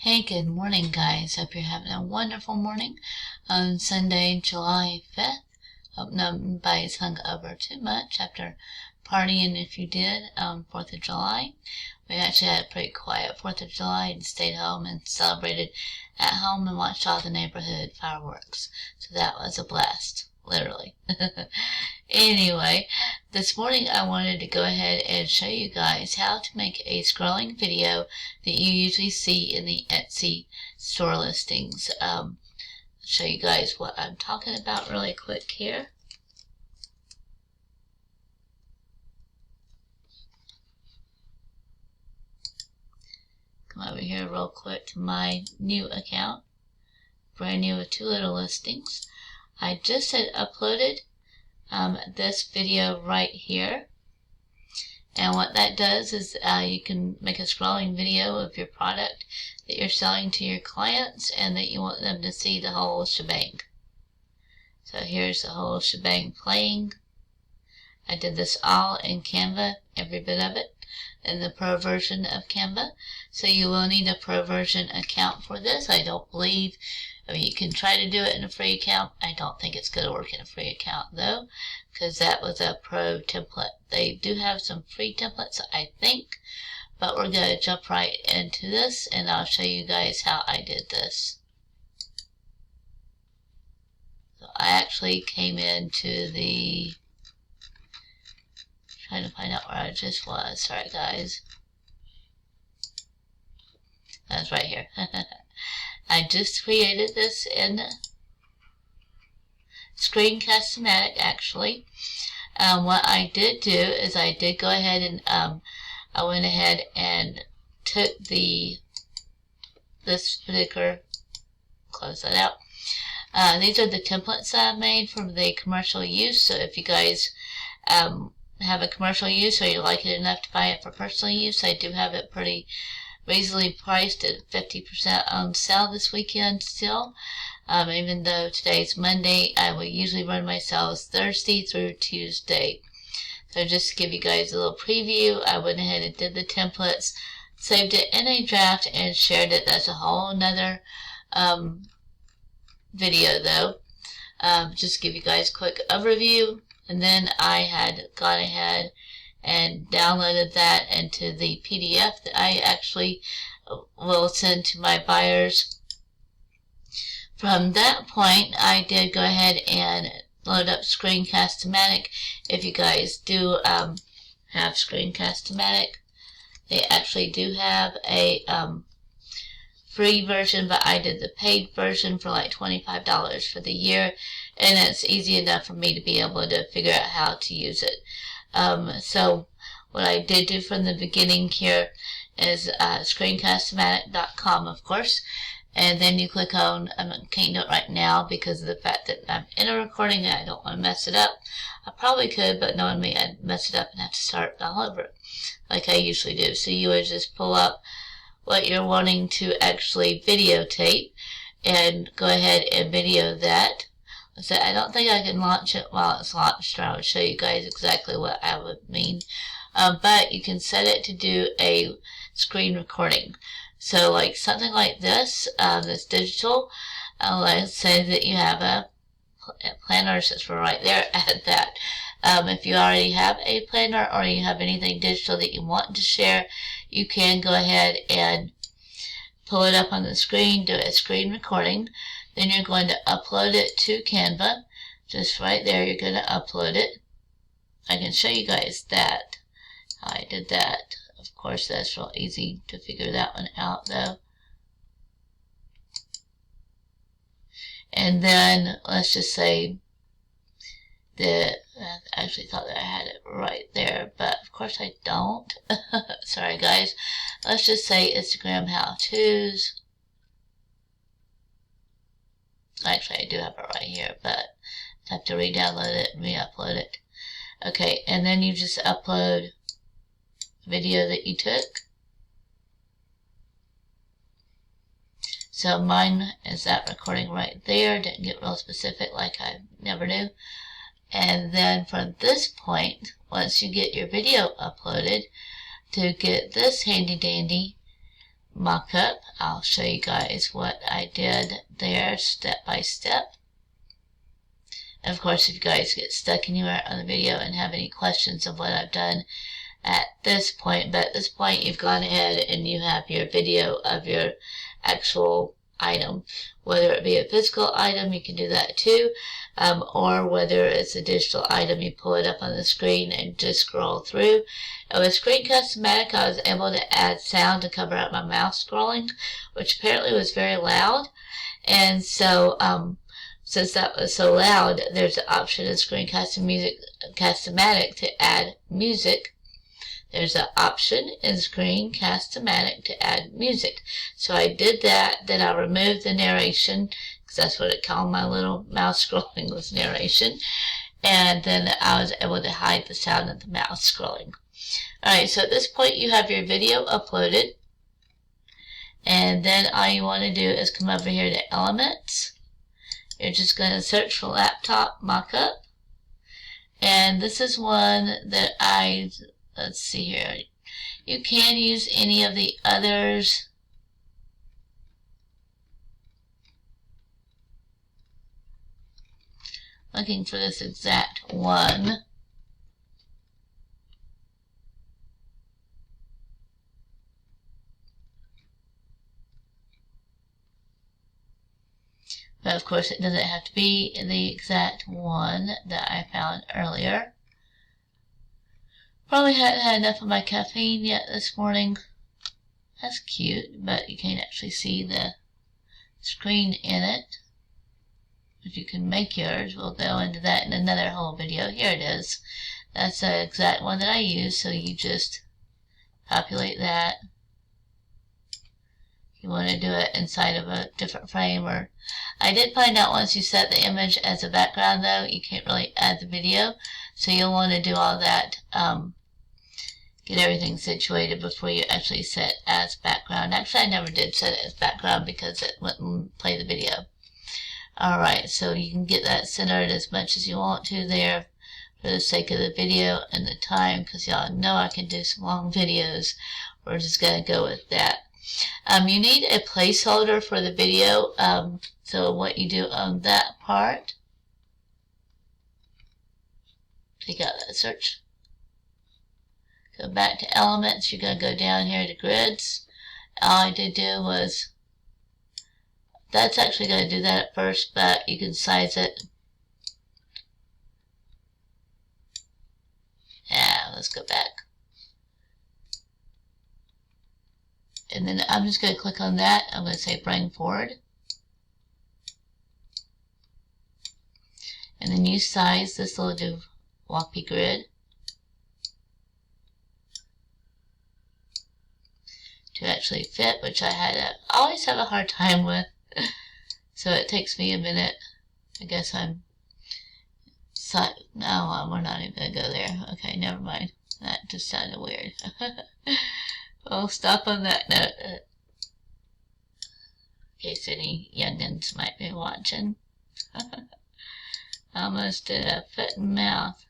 Hey, good morning, guys. Hope you're having a wonderful morning on Sunday, July 5th. Hope nobody's hung over too much after partying if you did on 4th of July. We actually had a pretty quiet 4th of July and stayed home and celebrated at home and watched all the neighborhood fireworks. So that was a blast, literally. Anyway, this morning I wanted to go ahead and show you guys how to make a scrolling video that you usually see in the Etsy store listings. Show you guys what I'm talking about really quick here. Come over here real quick to my new account, brand new with 2 little listings. I just had uploaded this video right here, and what that does is you can make a scrolling video of your product that you're selling to your clients and that you want them to see the whole shebang. So here's the whole shebang playing. I did this all in Canva, every bit of it, in the pro version of Canva. So you will need a pro version account for this. I don't believe, you can try to do it in a free account. I don't think it's going to work in a free account though, because that was a pro template. They do have some free templates, I think, but we're going to jump right into this and I'll show you guys how I did this. So I actually came into the, trying to find out where I just was. Sorry guys. That's right here. I just created this in Screencastomatic actually. What I did do is I did go ahead and I went ahead and took this particular, close that out. These are the templates that I made from the commercial use. So if you guys have a commercial use or you like it enough to buy it for personal use, I do have it pretty reasonably priced at 50% on sale this weekend still. Even though today's Monday, I will usually run my sales Thursday through Tuesday. So just to give you guys a little preview, I went ahead and did the templates, saved it in a draft, and shared it. That's a whole nother video though. Just to give you guys a quick overview. And then I had gone ahead and downloaded that into the PDF that I actually will send to my buyers. From that point, I did go ahead and load up Screencastomatic. If you guys do have Screencastomatic, they actually do have a free version, but I did the paid version for like $25 for the year, and it's easy enough for me to be able to figure out how to use it. So what I did do from the beginning here is screencastomatic.com, of course, and then you click on, I can't do it right now because of the fact that I'm in a recording and I don't want to mess it up. I probably could, but knowing me, I'd mess it up and have to start all over like I usually do. So you would just pull up what you're wanting to actually videotape and go ahead and video that. So I don't think I can launch it while it's launched, or I will show you guys exactly what I would mean. But you can set it to do a screen recording. So like something like this, that's digital. Let's say that you have a planner, since we're right there at that. If you already have a planner or you have anything digital that you want to share, you can go ahead and pull it up on the screen, do a screen recording. Then you're going to upload it to Canva. Just right there, you're going to upload it. I can show you guys that, how I did that. Of course, that's real easy to figure that one out though. And then, let's just say that, I actually thought that I had it right there, but of course I don't. Sorry guys. Let's just say Instagram how-tos. Actually, I do have it right here, but I have to re-download it and re-upload it. Okay, and then you just upload the video that you took. So mine is that recording right there. Didn't get real specific like I never do. And then from this point, once you get your video uploaded, to get this handy dandy mock-up. I'll show you guys what I did there step by step. And of course, if you guys get stuck anywhere on the video and have any questions of what I've done at this point, but at this point you've gone ahead and you have your video of your actual item. Whether it be a physical item, you can do that too, or whether it's a digital item, you pull it up on the screen and just scroll through. And with Screencastomatic, I was able to add sound to cover up my mouse scrolling, which apparently was very loud. And so, since that was so loud, there's an option in Screencastomatic to add music. There's an option in Screencastomatic to add music. So I did that, then I removed the narration, because that's what it called my little mouse scrolling, was narration. And then I was able to hide the sound of the mouse scrolling. Alright, so at this point you have your video uploaded. And then all you want to do is come over here to Elements. You're just going to search for laptop mockup. And this is one that let's see here. You can use any of the others. Looking for this exact one. But of course it doesn't have to be the exact one that I found earlier. Probably hadn't had enough of my caffeine yet this morning. That's cute, but you can't actually see the screen in it. If you can make yours, we'll go into that in another whole video. Here it is. That's the exact one that I use, so you just populate that. You want to do it inside of a different frame, or I did find out once you set the image as a background though, you can't really add the video, so you'll want to do all that, get everything situated before you actually set as background. Actually, I never did set it as background because it wouldn't play the video. Alright, so you can get that centered as much as you want to there for the sake of the video and the time, because y'all know I can do some long videos. We're just going to go with that. You need a placeholder for the video, so what you do on that part, take out that search, go back to Elements, you're going to go down here to Grids. All I did do was, that's actually going to do that at first, but you can size it. Yeah, let's go back. And then I'm just going to click on that. I'm going to say bring forward. And then you size this little walkie grid to actually fit, which I always have a hard time with. So it takes me a minute. I guess no, we're not even going to go there. Okay, never mind. That just sounded weird. I'll stop on that note, in case any youngins might be watching. Almost did a foot and mouth.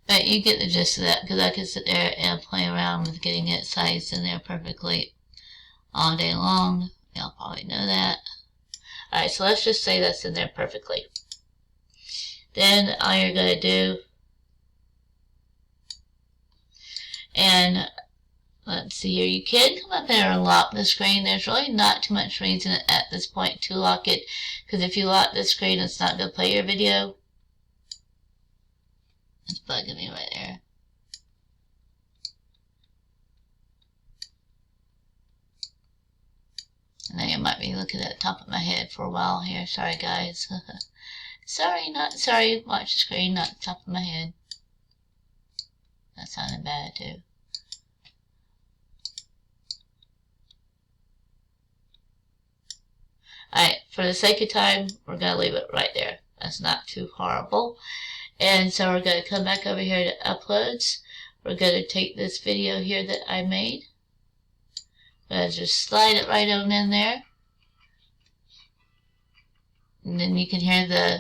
But you get the gist of that, because I can sit there and play around with getting it sized in there perfectly all day long. Y'all probably know that. Alright, so let's just say that's in there perfectly. Then all you're going to do, and let's see here, you can come up there and lock the screen. There's really not too much reason at this point to lock it, because if you lock the screen, it's not going to play your video. It's bugging me right there. I think I might be looking at the top of my head for a while here. Sorry, guys. Sorry, not sorry. Watch the screen, not the top of my head. That sounded bad, too. Alright, for the sake of time, we're going to leave it right there. That's not too horrible. And so we're going to come back over here to Uploads. We're going to take this video here that I made. I'm going to just slide it right on in there. and then you can hear the